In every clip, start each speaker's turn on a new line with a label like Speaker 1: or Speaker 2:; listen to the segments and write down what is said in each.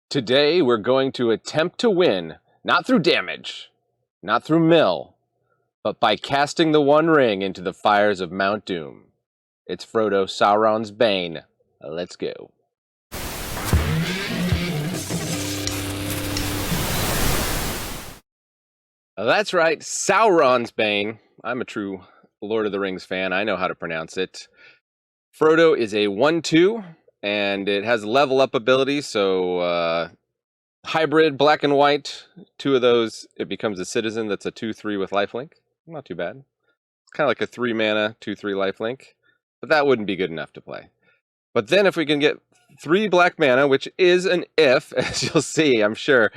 Speaker 1: Today we're going to attempt to win, not through damage, not through mill, but by casting the One Ring into the fires of Mount Doom. It's Frodo, Sauron's Bane. Let's go. That's right, Sauron's Bane. I'm a true Lord of the Rings fan. I know how to pronounce it. Frodo is a 1/2, and it has level up ability, so hybrid, black and white. 2 of those, it becomes a citizen that's a 2/3 with lifelink. Not too bad. It's kind of like a 3 mana, 2/3 lifelink, but that wouldn't be good enough to play. But then if we can get 3 black mana, which is an if, as you'll see, I'm sure,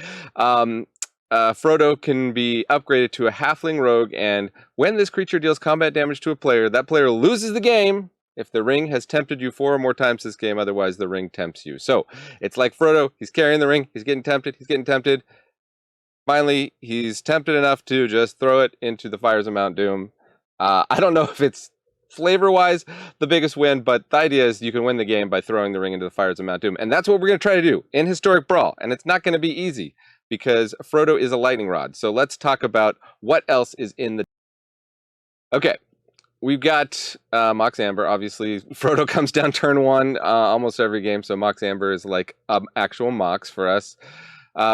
Speaker 1: Frodo can be upgraded to a halfling rogue, and when this creature deals combat damage to a player, that player loses the game if the ring has tempted you 4 or more times this game, otherwise the ring tempts you. So it's like Frodo, he's carrying the ring, he's getting tempted. Finally, he's tempted enough to just throw it into the fires of Mount Doom. I don't know if it's flavor-wise the biggest win, but the idea is you can win the game by throwing the ring into the fires of Mount Doom. And that's what we're going to try to do in Historic Brawl. And it's not going to be easy because Frodo is a lightning rod. So let's talk about what else is in the... Okay, we've got Mox Amber. Obviously, Frodo comes down turn 1 almost every game, so Mox Amber is like actual Mox for us.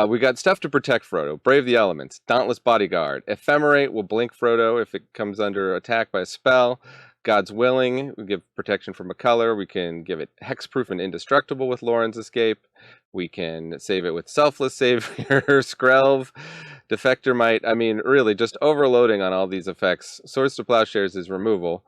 Speaker 1: We got stuff to protect Frodo. Brave the Elements, Dauntless Bodyguard. Ephemerate will blink Frodo if it comes under attack by a spell. God's Willing, we give protection from a color. We can give it hexproof and indestructible with Lauren's Escape. We can save it with Selfless Savior, Skrelv, Defector Might. I mean, really, just overloading on all these effects. Swords to Plowshares is removal.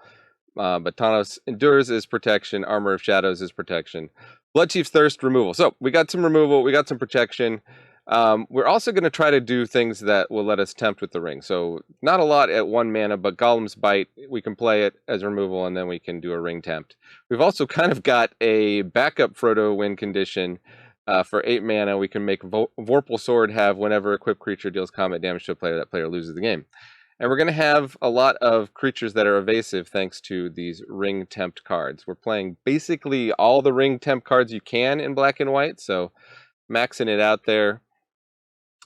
Speaker 1: But Thanos Endures is protection. Armor of Shadows is protection. Bloodchief's Thirst, removal. So we got some removal. We got some protection. We're also going to try to do things that will let us tempt with the ring. So not a lot at 1 mana, but Gollum's Bite, we can play it as removal, and then we can do a ring tempt. We've also kind of got a backup Frodo win condition. For 8 mana, we can make Vorpal Sword have whenever equipped creature deals combat damage to a player, that player loses the game. And we're going to have a lot of creatures that are evasive thanks to these ring tempt cards. We're playing basically all the ring tempt cards you can in black and white, so maxing it out there.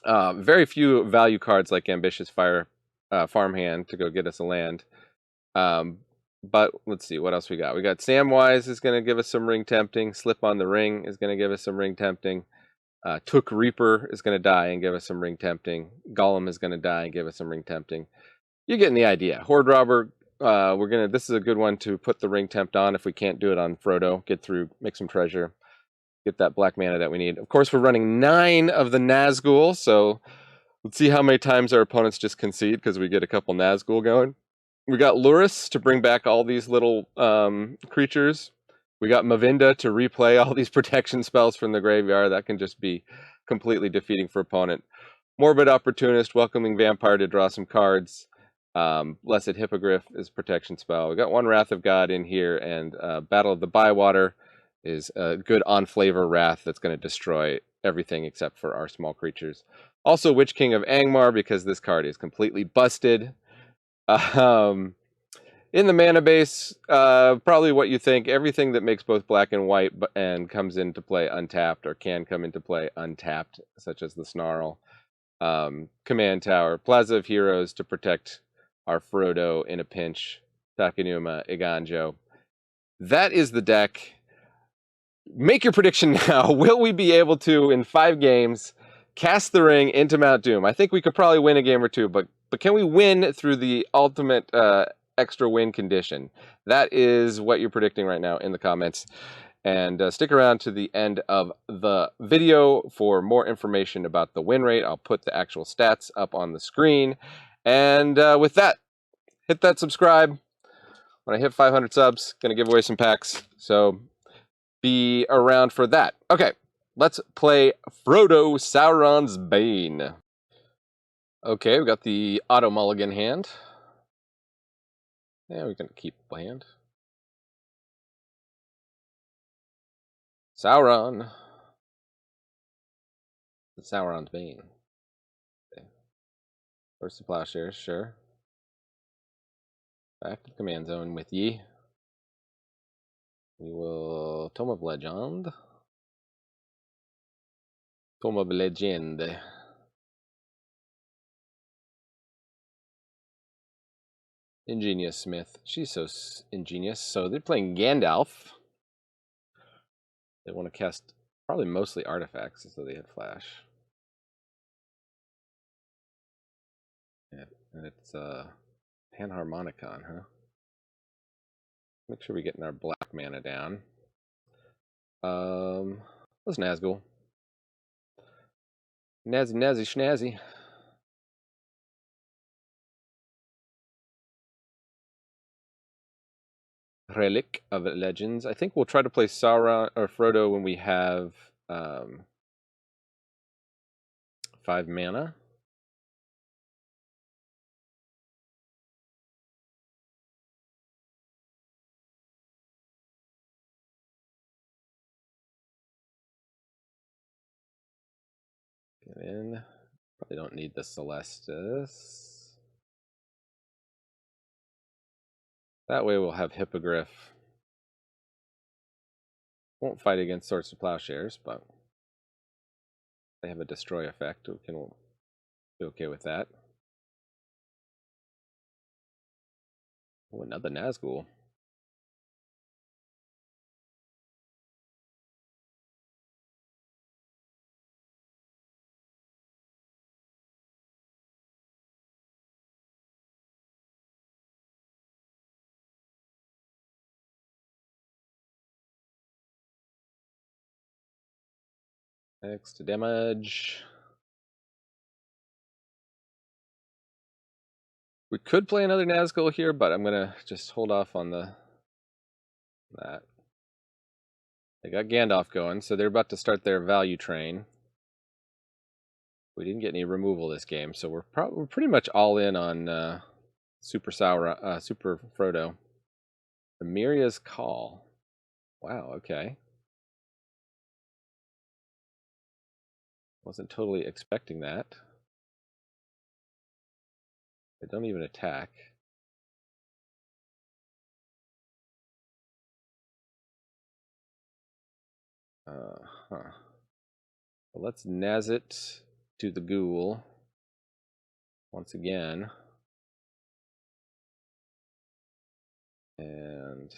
Speaker 1: Very few value cards like Ambitious Farmhand to go get us a land. But let's see, what else we got? We got Samwise is going to give us some ring tempting. Slip on the Ring is going to give us some ring tempting. Took Reaper is going to die and give us some ring tempting. Gollum is going to die and give us some ring tempting. You're getting the idea. Horde Robber, this is a good one to put the ring tempt on if we can't do it on Frodo. Get through, make some treasure, get that black mana that we need. Of course, we're running 9 of the Nazgul, so let's see how many times our opponents just concede because we get a couple Nazgul going. We got Lurrus to bring back all these little creatures. We got Mavinda to replay all these protection spells from the graveyard. That can just be completely defeating for opponent. Morbid Opportunist, Welcoming Vampire to draw some cards. Blessed Hippogriff is protection spell. We got 1 Wrath of God in here, and Battle of the Bywater is a good on-flavor Wrath that's going to destroy everything except for our small creatures. Also, Witch King of Angmar, because this card is completely busted. In the mana base, probably what you think, everything that makes both black and white and comes into play untapped or can come into play untapped, such as the Snarl. Command Tower, Plaza of Heroes to protect our Frodo in a pinch. Takenuma, Iganjo. That is the deck. Make your prediction now. Will we be able to, in 5 games, cast the ring into Mount Doom? I think we could probably win a game or 2, but can we win through the ultimate extra win condition? That is what you're predicting right now in the comments. And stick around to the end of the video for more information about the win rate. I'll put the actual stats up on the screen. And with that, hit that subscribe. When I hit 500 subs, going to give away some packs. So be around for that. Okay, let's play Frodo, Sauron's Bane. Okay, we got the auto mulligan hand. Yeah, we're going to keep the hand. Sauron. Sauron's Bane. Okay. First to Plowshares, sure. Back to the command zone with ye. We will Tome of Legend. Tome of Legend. Ingenious Smith. She's so ingenious. So they're playing Gandalf. They want to cast probably mostly artifacts, so they had flash. Yeah, and it's Panharmonicon, huh? Make sure we're getting our black mana down. What's Nazgul? Nazzy, Nazzy, Schnazzy. Relic of Legends. I think we'll try to play Sauron or Frodo when we have 5 mana. Get in. Probably don't need the Celestis. That way we'll have Hippogriff. Won't fight against Swords to Plowshares, but they have a destroy effect. We can be okay with that. Oh, another Nazgul. Next damage. We could play another Nazgul here, but I'm gonna just hold off on that. They got Gandalf going, so they're about to start their value train. We didn't get any removal this game, so we're pretty much all in on Super Frodo. Amiria's Call. Wow, okay. Wasn't totally expecting that. They don't even attack. Huh. Well, let's Naz it to the ghoul once again. And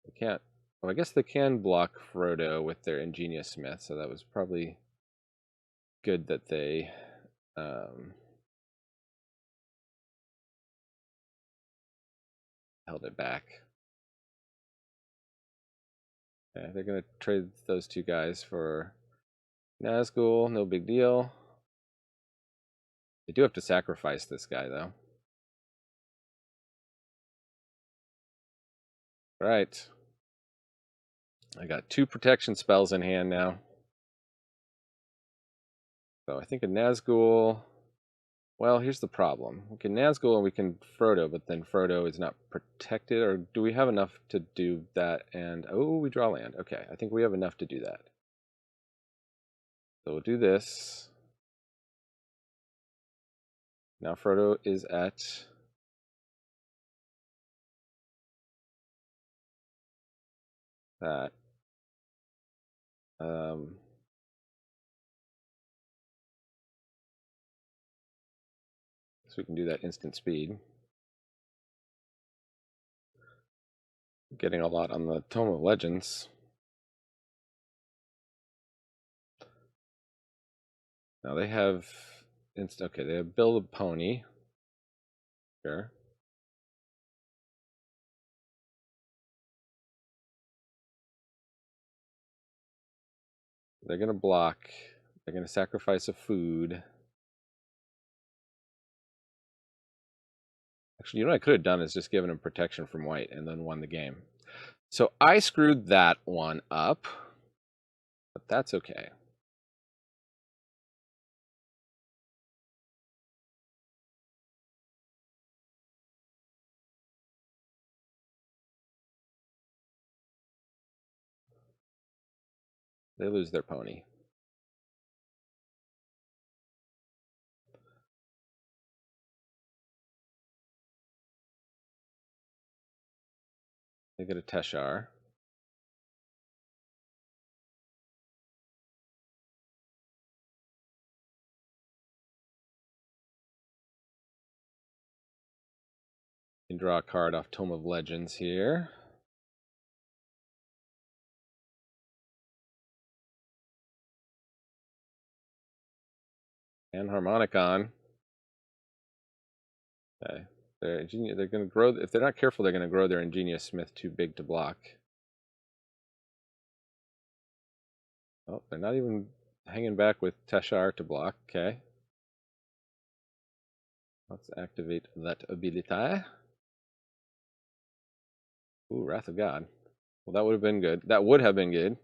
Speaker 1: they can't. Well, I guess they can block Frodo with their Ingenious Smith, so that was probably good that they held it back. Okay, they're going to trade those two guys for Nazgul, no big deal. They do have to sacrifice this guy, though. Right. I got 2 protection spells in hand now. So I think a Nazgul... Well, here's the problem. We can Nazgul and we can Frodo, but then Frodo is not protected. Or do we have enough to do that? And, oh, we draw land. Okay, I think we have enough to do that. So we'll do this. Now Frodo is at... that. So we can do that instant speed. Getting a lot on the Tome of Legends. Now they have okay, they have Build a Pony. Sure. They're gonna block. They're gonna sacrifice a food. Actually, you know what I could have done is just given him protection from white and then won the game. So I screwed that one up, but that's okay. They lose their pony. They get a Teshar. can draw a card off Tome of Legends here. And Harmonicon. Okay. They're going to grow. If they're not careful, they're going to grow their Ingenious Smith too big to block. Oh, they're not even hanging back with Teshar to block. Okay. Let's activate that ability. Ooh, Wrath of God. Well, that would have been good. That would have been good.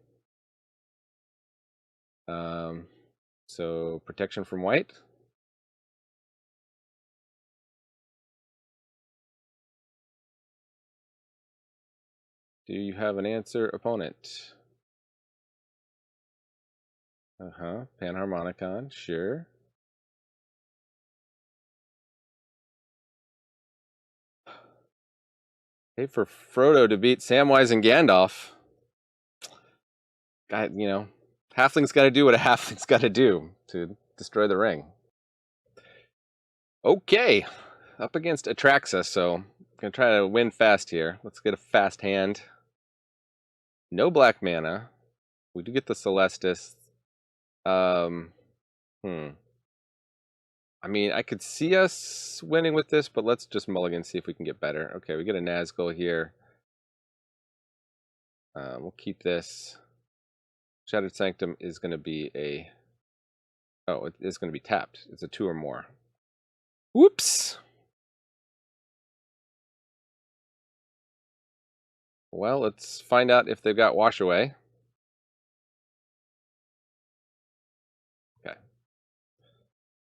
Speaker 1: So protection from white. Do you have an answer, opponent? Panharmonicon, sure. Hey, for Frodo to beat Samwise and Gandalf. God, you know, halfling's got to do what a halfling's got to do to destroy the ring. Okay, up against Atraxa, so I'm gonna try to win fast here. Let's get a fast hand. No black mana. We do get the Celestis. I mean, I could see us winning with this, but let's just mulligan, see if we can get better. Okay, we get a Nazgul here. We'll keep this. Shattered Sanctum is going to be a... Oh, it is going to be tapped. It's a 2 or more. Whoops! Well, let's find out if they've got Wash Away. Okay.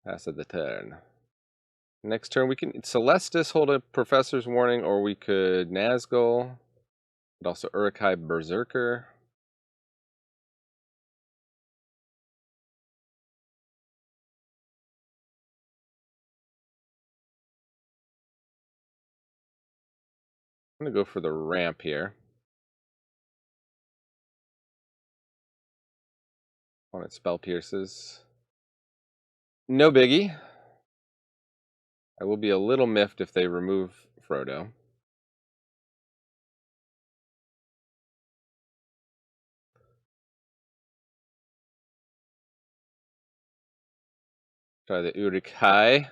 Speaker 1: Pass of the turn. Next turn, we can Celestis hold a Professor's Warning, or we could Nazgul, and also Uruk-hai Berserker. I'm going to go for the ramp here. On its Spell Pierces. No biggie. I will be a little miffed if they remove Frodo. Try the Uruk-hai.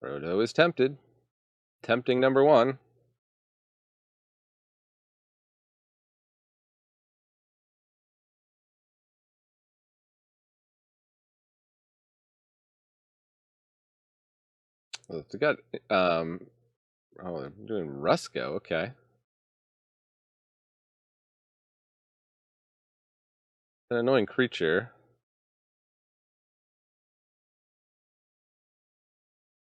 Speaker 1: Frodo is tempted. Tempting number 1. Well, they got oh, they're doing Rusco, okay. An annoying creature.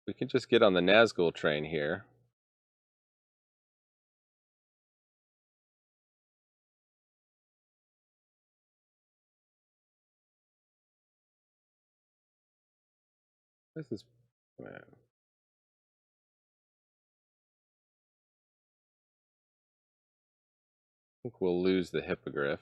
Speaker 1: We can just get on the Nazgul train here. This is man. I think we'll lose the Hippogriff.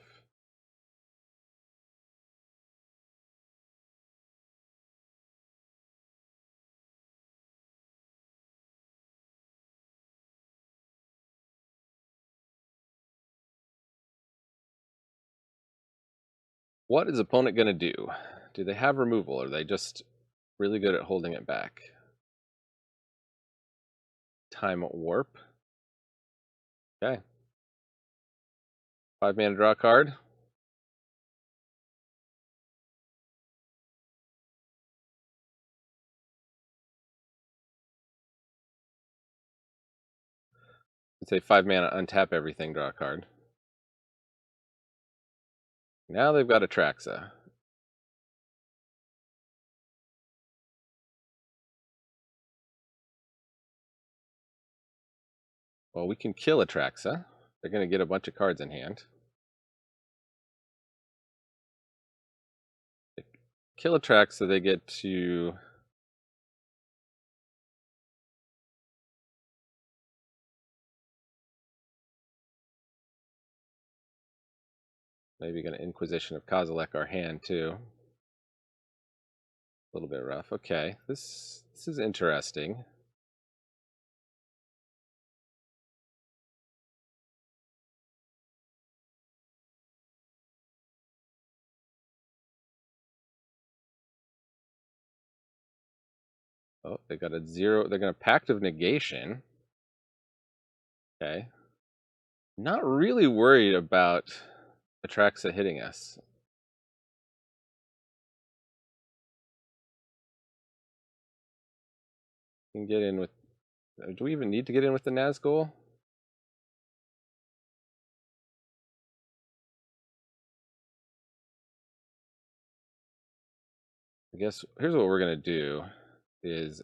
Speaker 1: What is opponent going to do? Do they have removal, or are they just really good at holding it back? Time Warp. Okay. 5 mana, draw a card. Let's say 5 mana, untap everything, draw a card. Now they've got Atraxa. Well, we can kill Atraxa. They're going to get a bunch of cards in hand. Kill Atraxa, they get to... Maybe going to Inquisition of Kozilek our hand, too. little bit rough. Okay, this is interesting. Oh, they got a 0. They're going to Pact of Negation. Okay. Not really worried about Atraxa hitting us. We can get in with... Do we even need to get in with the Nazgul? I guess here's what we're going to do is...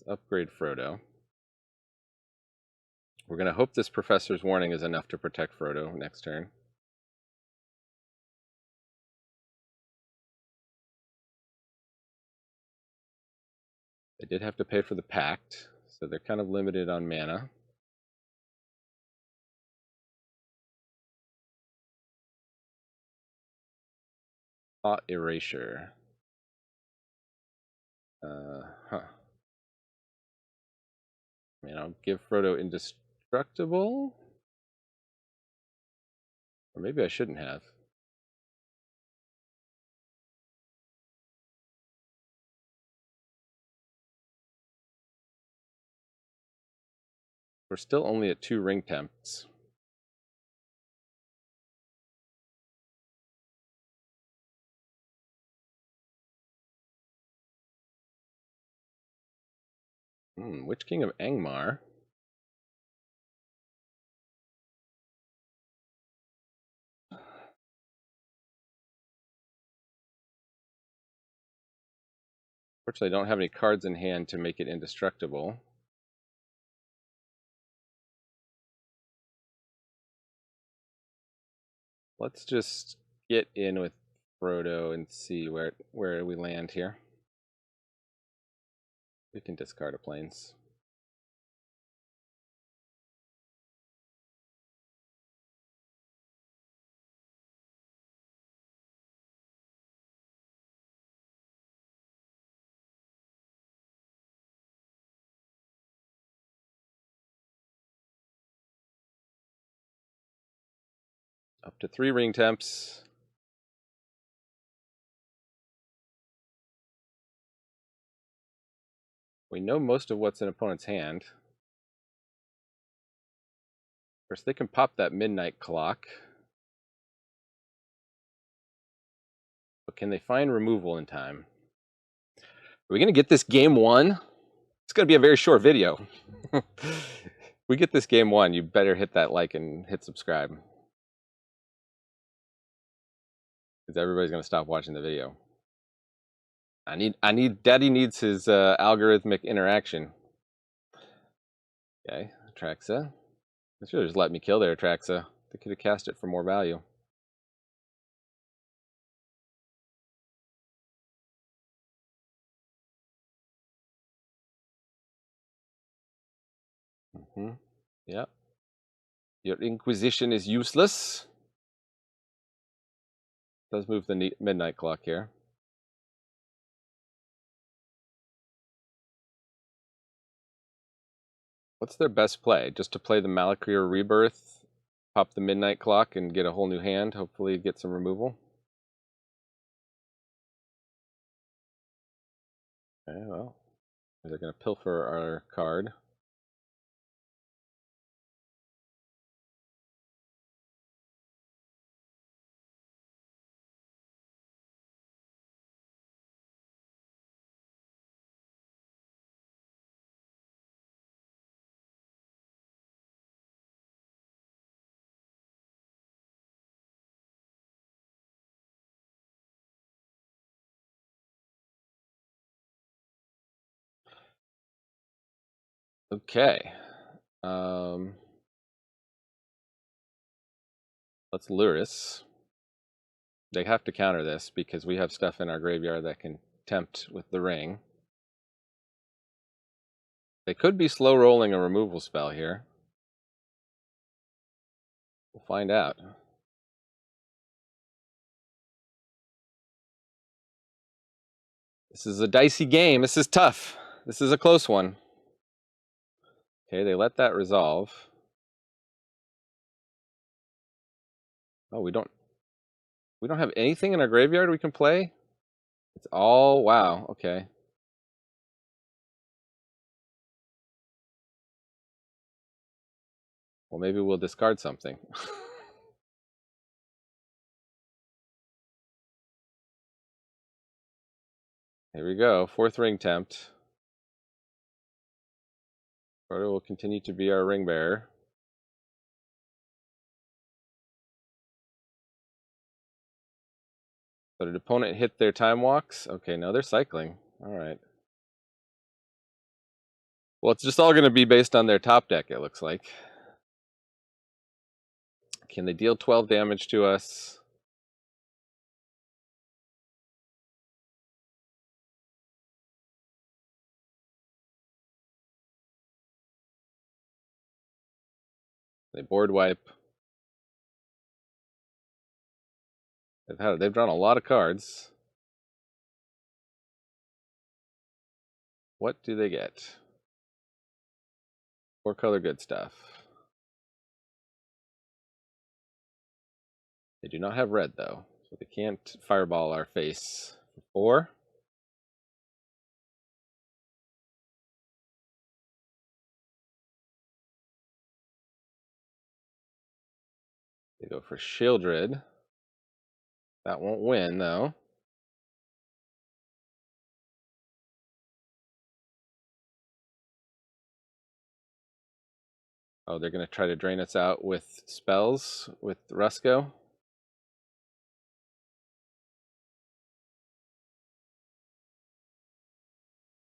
Speaker 1: upgrade Frodo. We're going to hope this Professor's Warning is enough to protect Frodo next turn. They did have to pay for the Pact, so they're kind of limited on mana. Thought Erasure. Huh. I mean, I'll give Frodo Indestructible? Or maybe I shouldn't have. We're still only at 2 ring tempts. Witch King of Angmar. Fortunately, I don't have any cards in hand to make it indestructible. Let's just get in with Frodo and see where we land here. We can discard a plains. Up to 3 ring temps. We know most of what's in opponent's hand. Of course, they can pop that midnight clock. But can they find removal in time? Are we going to get this game 1? It's going to be a very short video. We get this game 1, you better hit that like and hit subscribe. Because everybody's going to stop watching the video. Daddy needs his algorithmic interaction. Okay, Atraxa. They should have just let me kill their Atraxa. They could have cast it for more value. Yep. Your Inquisition is useless. Does move the midnight clock here. What's their best play? Just to play the Malakir Rebirth, pop the midnight clock, and get a whole new hand. Hopefully get some removal. Okay, well, they're going to pilfer our card. Okay. Let's Luris. They have to counter this because we have stuff in our graveyard that can tempt with the ring. They could be slow rolling a removal spell here. We'll find out. This is a dicey game. This is tough. This is a close one. Okay, they let that resolve. Oh, we don't have anything in our graveyard we can play? It's all wow, okay. Well, maybe we'll discard something. Here we go. 4th ring tempt. Frodo will continue to be our ring bearer. So did opponent hit their time walks? Okay, no, they're cycling. All right. Well, it's just all going to be based on their top deck, it looks like. Can they deal 12 damage to us? They board wipe. They've drawn a lot of cards. What do they get? 4-color good stuff. They do not have red, though, so they can't fireball our face. 4. They go for Shieldred. That won't win, though. Oh, they're going to try to drain us out with spells with Rusco.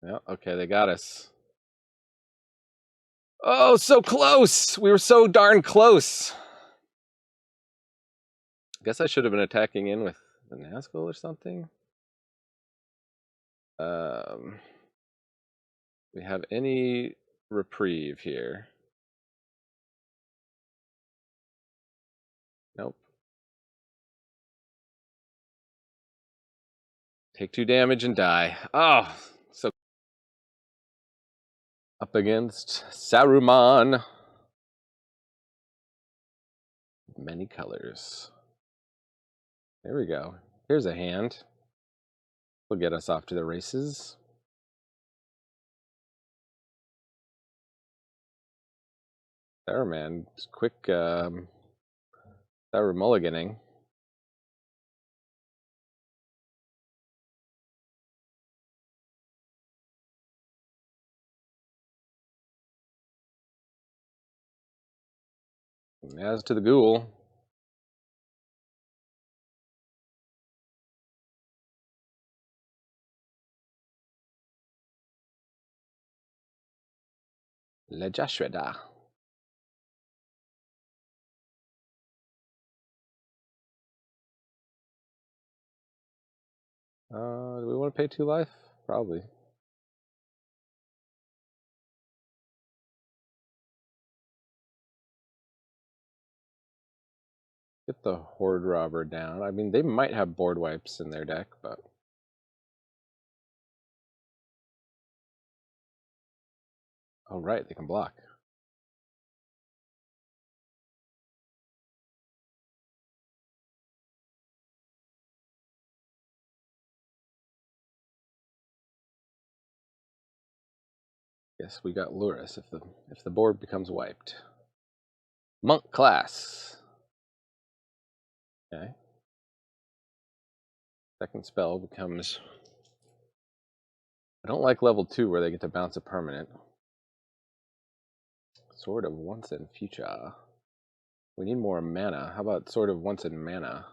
Speaker 1: Yeah, okay, they got us. Oh, so close! We were so darn close. I guess I should have been attacking in with the Nazgul or something. We have any reprieve here? Nope. Take 2 damage and die. Oh, so up against Saruman. Many colors. There we go. Here's a hand. Will get us off to the races. Saruman, quick Saru mulliganing. As to the ghoul. Lejashweda. Do we want to pay 2 life? Probably. Get the Horde Robber down. I mean, they might have board wipes in their deck, but... Oh, right, they can block. Yes, we got Lurus if the board becomes wiped. Monk class. Okay. Second spell becomes... I don't like level 2 where they get to bounce a permanent. Sword of Once in Future. We need more mana. How about Sword of Once in Mana?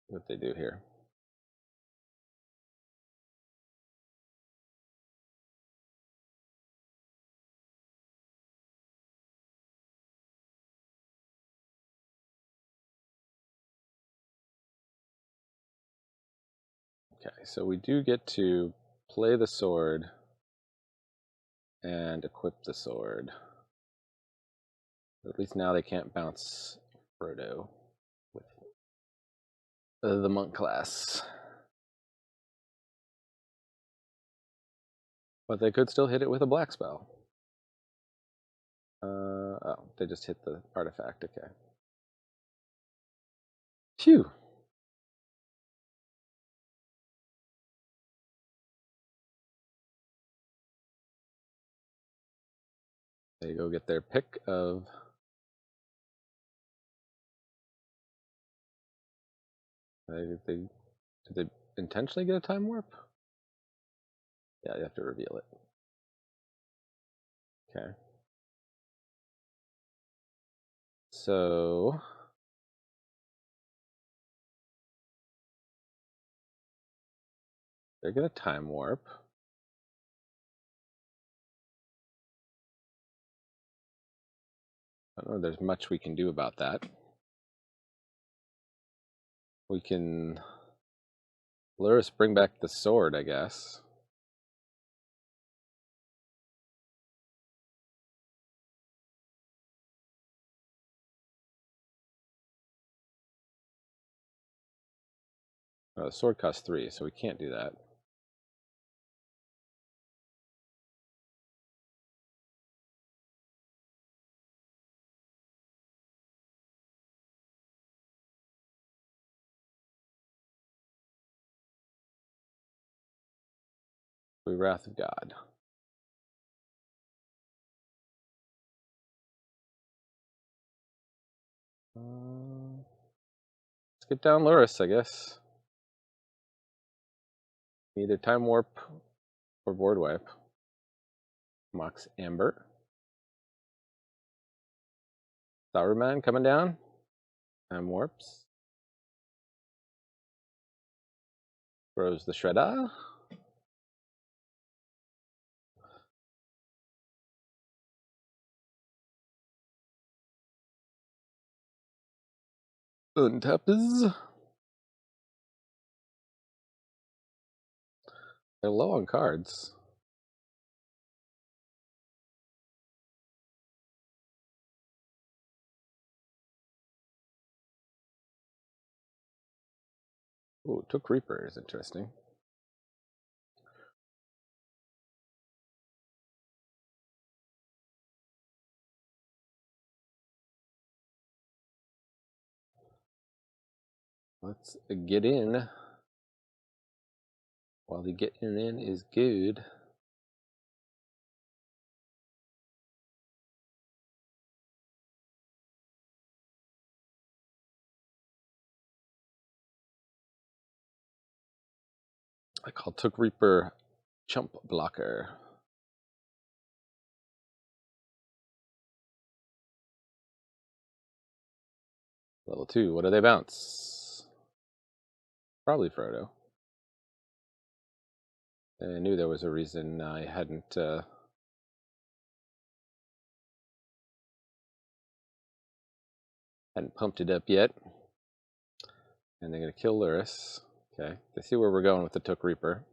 Speaker 1: What they do here. Okay, so we do get to play the sword and equip the sword. At least now they can't bounce Frodo with the monk class. But they could still hit it with a black spell. Oh, they just hit the artifact, okay. Phew! They go get their pick of... Did they intentionally get a time warp? Yeah, you have to reveal it. Okay. So... they're gonna time warp. I don't know if there's much we can do about that. We can... Luris bring back the sword, I guess. The sword costs 3, so we can't do that. We Wrath of God. Let's get down Luris, I guess. Either time warp or board wipe. Mox Amber. Saruman coming down. Time warps. Throws the Shredder. Untaps. They're low on cards. Ooh, took Reaper is interesting. Let's get in. While the getting in is good. I call Took Reaper Chump Blocker. Level 2, what do they bounce? Probably Frodo. I knew there was a reason I hadn't pumped it up yet. And they're going to kill Luris. Okay, they see where we're going with the Took Reaper.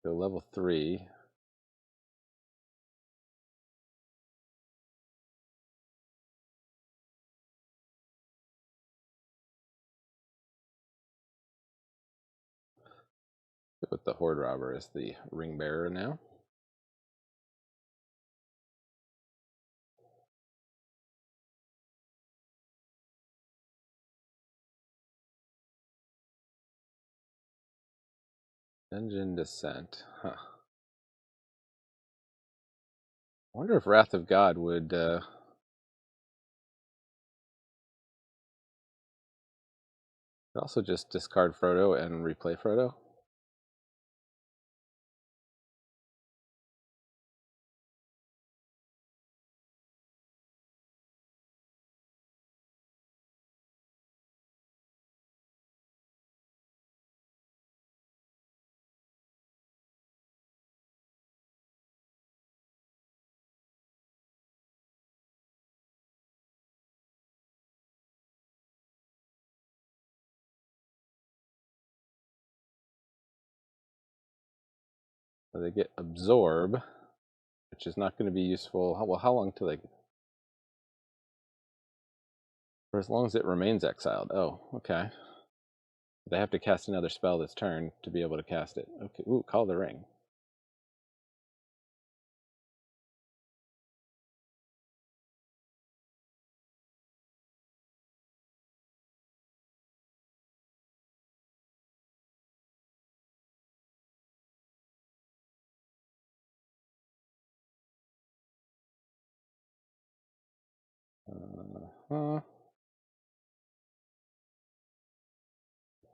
Speaker 1: Go level 3. With the Horde Robber as the ring bearer now. Dungeon Descent, huh. I wonder if Wrath of God would also just discard Frodo and replay Frodo. So they get absorb, which is not going to be useful. How long till they? For as long as it remains exiled. Oh, okay. They have to cast another spell this turn to be able to cast it. Okay. Ooh, Call the Ring.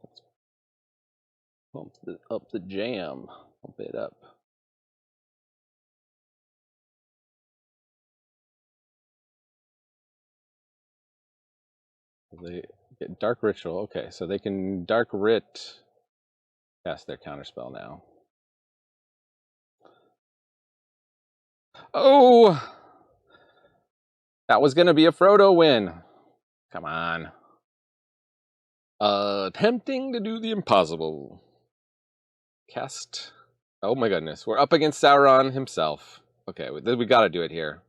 Speaker 1: Let's pump up the jam. Pump it up. They get Dark Ritual. Okay, so they can Dark Writ cast their counterspell now. Oh! That was going to be a Frodo win. Come on. Attempting to do the impossible. Cast. Oh my goodness. We're up against Sauron himself. Okay, we got to do it here.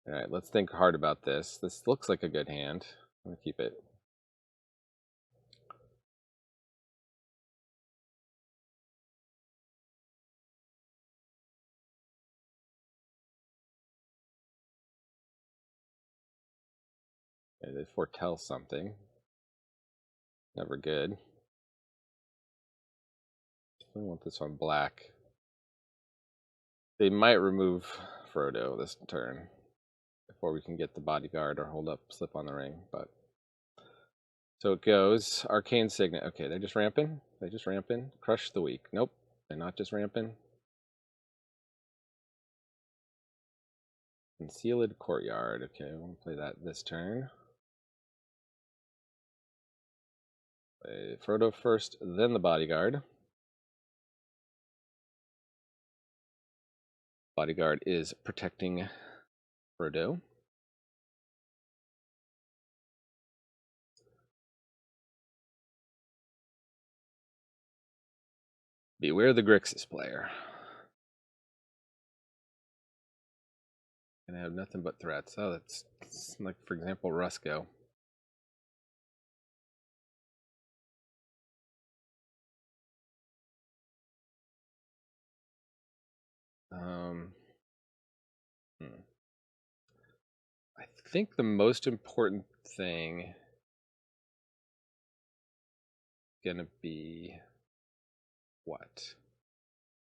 Speaker 1: All right, let's think hard about this. This looks like a good hand. I'm going to keep it. Okay, they foretell something. Never good. I want this one black. They might remove Frodo this turn before we can get the bodyguard or hold up Slip on the Ring, but so it goes. Arcane Signet. Okay, they're just ramping. They just ramping. Crush the Weak. Nope, they're not just ramping. Concealed Courtyard. Okay, we'll play that this turn. Play Frodo first, then the bodyguard. Bodyguard is protecting Frodo. Beware the Grixis player. And I have nothing but threats. Oh, that's like, for example, Rusco. I think the most important thing gonna be what?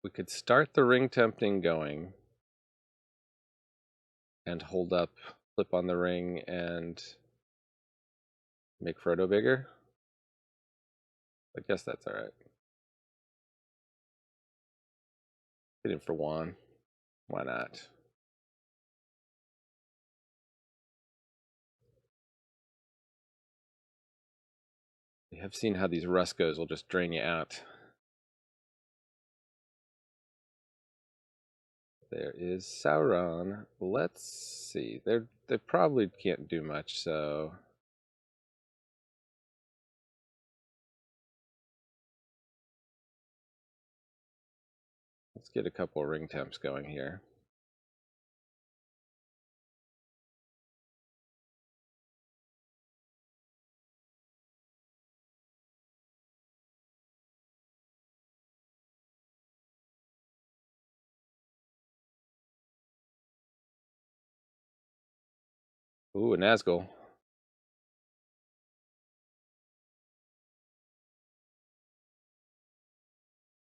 Speaker 1: We could start the ring tempting going and hold up, Flip on the Ring, and make Frodo bigger. I guess that's all right. Get him for one. Why not? We have seen how these Ruscos will just drain you out. There is Sauron. Let's see. They probably can't do much, so let's get a couple ring temps going here. Ooh, a Nazgul.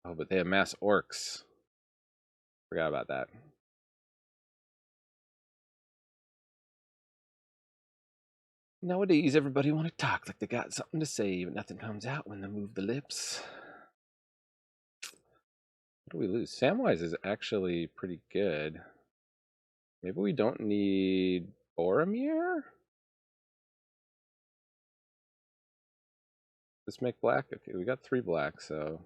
Speaker 1: Oh, but they have mass orcs. Forgot about that. Nowadays, everybody want to talk like they got something to say, but nothing comes out when they move the lips. What do we lose? Samwise is actually pretty good. Maybe we don't need Boromir? Let's make black? Okay, we got 3 black, so...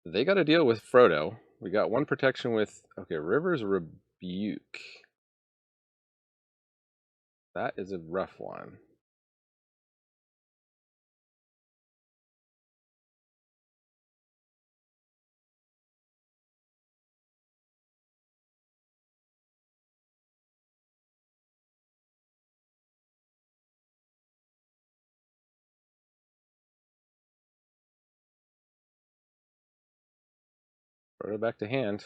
Speaker 1: They got to deal with Frodo. We got one protection with, okay, River's Rebuke. That is a rough one. Throw it back to hand.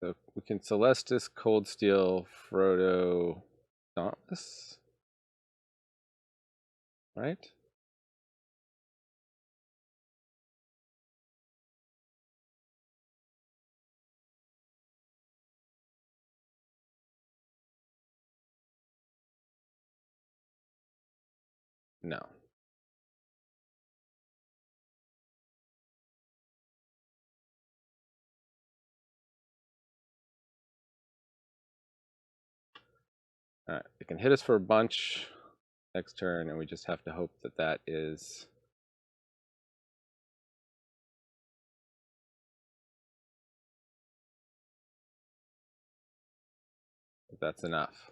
Speaker 1: So we can Celestis, Cold Steel, Frodo, Dauntless, right? No. All right, it can hit us for a bunch next turn, and we just have to hope that that is that's enough.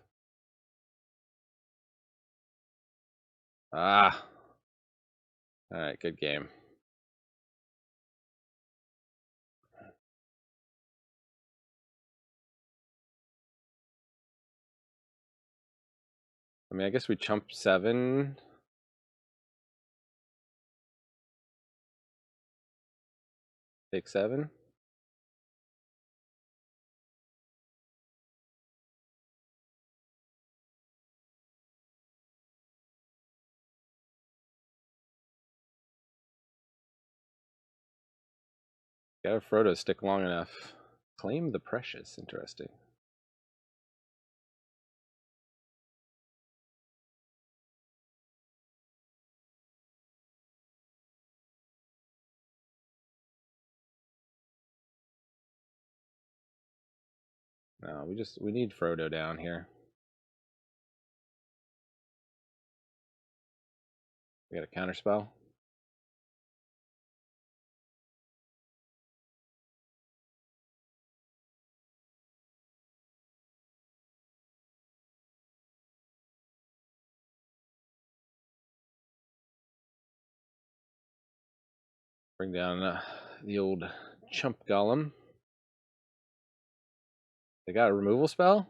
Speaker 1: Ah. All right, good game. I mean, I guess we chump 7. Take 7. Got a Frodo stick long enough. Claim the precious. Interesting. No, we need Frodo down here. We got a counter spell. Bring down the old chump golem. They got a removal spell?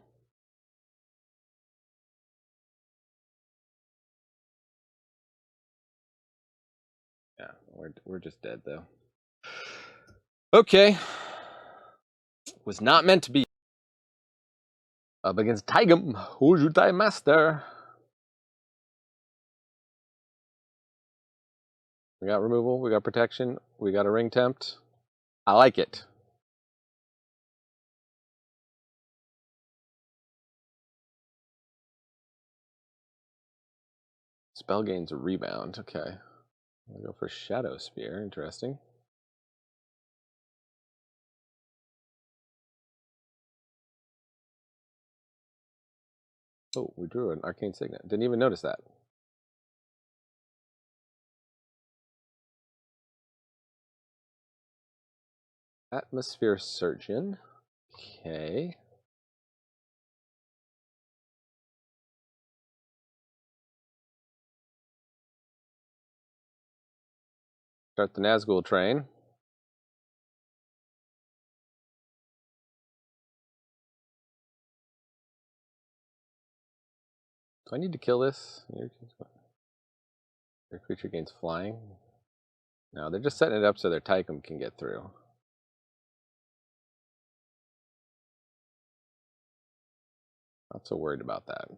Speaker 1: Yeah, we're just dead though. Okay. Was not meant to be. Up against Taigam, Ojutai Master. We got removal, we got protection, we got a ring tempt. I like it. Spell gains a rebound. Okay. I'll go for Shadow Spear. Interesting. Oh, we drew an Arcane Signet. Didn't even notice that. Atmosphere Surgeon. Okay. Start the Nazgul train. Do I need to kill this? Your creature gains flying. No, they're just setting it up so their Taigam can get through. Not so worried about that.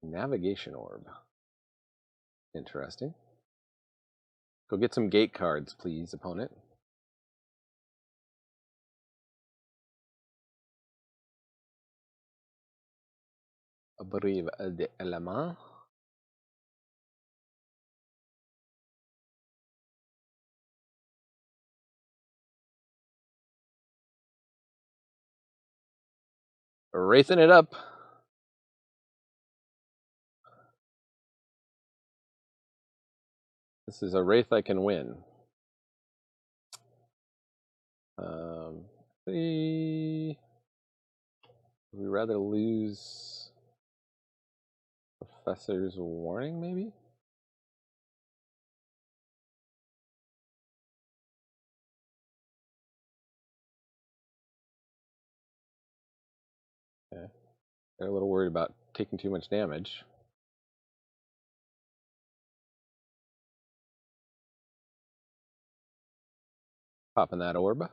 Speaker 1: Navigation Orb. Interesting. Go get some gate cards, please, opponent. Abrive de Element. Wraithing it up. This is a Wraith I can win. Would we rather lose Professor's Warning, maybe? Okay. They're a little worried about taking too much damage. Popping that orb.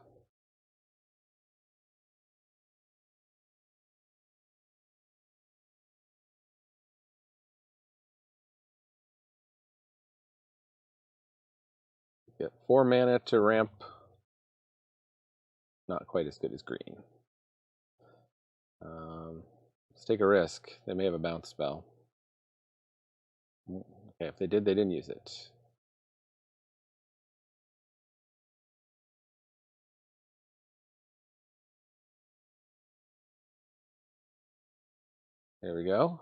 Speaker 1: Get 4 mana to ramp. Not quite as good as green. Let's take a risk. They may have a bounce spell. Okay, if they did, they didn't use it. There we go.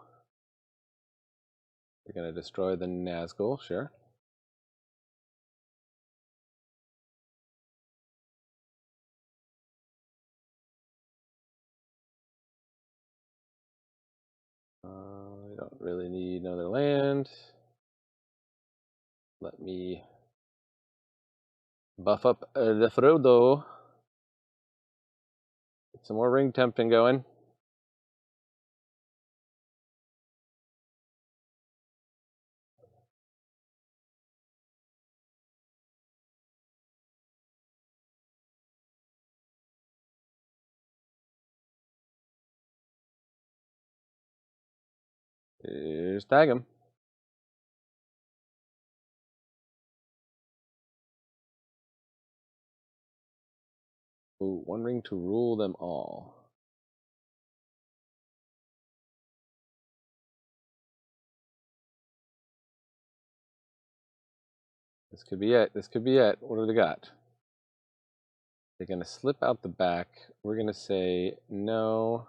Speaker 1: They're going to destroy the Nazgul, sure. We don't really need another land. Let me buff up the Frodo. Get some more ring tempting going. Here's Taigam. Ooh, 1 ring to rule them all. This could be it. This could be it. What do they got? They're going to slip out the back. We're going to say no.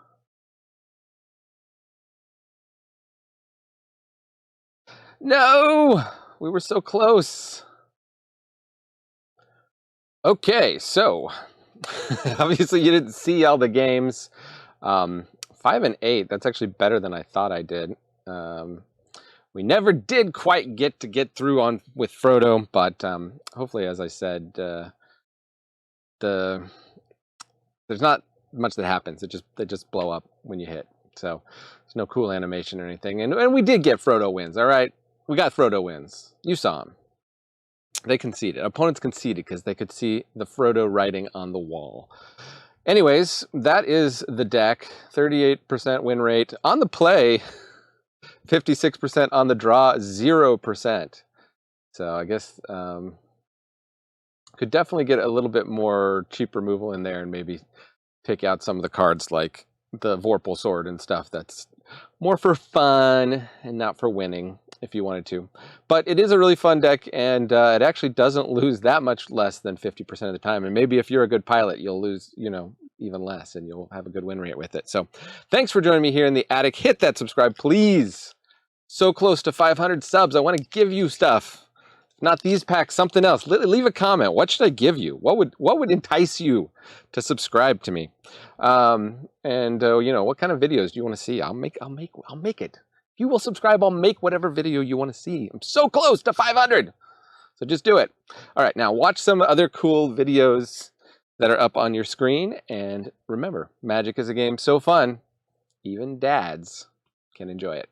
Speaker 1: No! We were so close. Okay, so obviously you didn't see all the games. 5 and 8, that's actually better than I thought I did. We never did quite get through on with Frodo, but hopefully, as I said, there's not much that happens. They just blow up when you hit. So there's no cool animation or anything. And we did get Frodo wins. All right, we got Frodo wins. You saw them. They conceded. Opponents conceded because they could see the Frodo writing on the wall. Anyways, that is the deck. 38% win rate on the play. 56% on the draw, 0%. So I guess could definitely get a little bit more cheap removal in there and maybe take out some of the cards like the Vorpal Sword and stuff that's more for fun and not for winning if you wanted to. But it is a really fun deck, and it actually doesn't lose that much less than 50% of the time. And maybe if you're a good pilot, you'll lose, even less, and you'll have a good win rate with it. So thanks for joining me here in the attic. Hit that subscribe, please. So close to 500 subs. I want to give you stuff. Not these packs, something else. Leave a comment. What should I give you? What would entice you to subscribe to me? What kind of videos do you want to see? I'll make it. If you will subscribe, I'll make whatever video you want to see. I'm so close to 500. So just do it. All right, now watch some other cool videos that are up on your screen. And remember, Magic is a game so fun, even dads can enjoy it.